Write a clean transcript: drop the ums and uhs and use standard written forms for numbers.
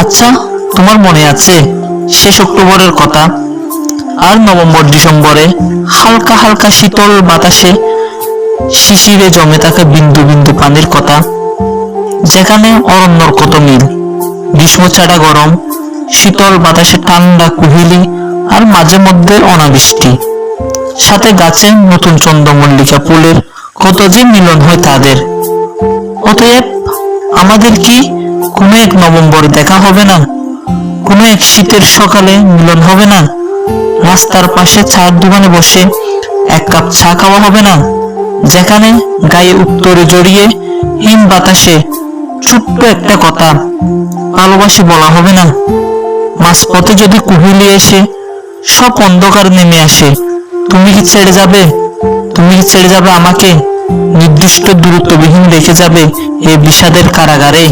আচ্ছা, তোমার মনে আছে শেষ অক্টোবরের কথা? আর নভেম্বর ডিসেম্বরে হালকা হালকা শীতল বাতাসে শিশিরে জমে থাকা বিন্দু বিন্দু পানির কথা, যেখানে অরণ্যর কত মিল, গ্রীষ্ম ছাড়া গরম, শীতল বাতাসে ঠান্ডা কুহেলি, আর মাঝে মধ্যে অনাবৃষ্টি, সাথে গাছে নতুন চন্দ্রমল্লিকা ফুলের কত যে মিলন হয় তাদের। অতএব আমাদের কি কোনো এক নভেম্বরে দেখা হবে না? কোনো এক শীতের সকালে মিলন হবে না? রাস্তার পাশে চায়ের দোকানে বসে এক কাপ চা খাওয়া হবে না? যেখানে গায়ে উত্তরে জড়িয়ে হিম বাতাসে ছোট্ট একটা কথা ভালোবাসি বলা হবে না? মাঝপথে যদি কুহুলি এসে সব অন্ধকার নেমে আসে, তুমি কি ছেড়ে যাবে? তুমি কি ছেড়ে যাবে আমাকে? নির্দিষ্ট দূরত্ববিহীন রেখে যাবে এই বিষাদের কারাগারে?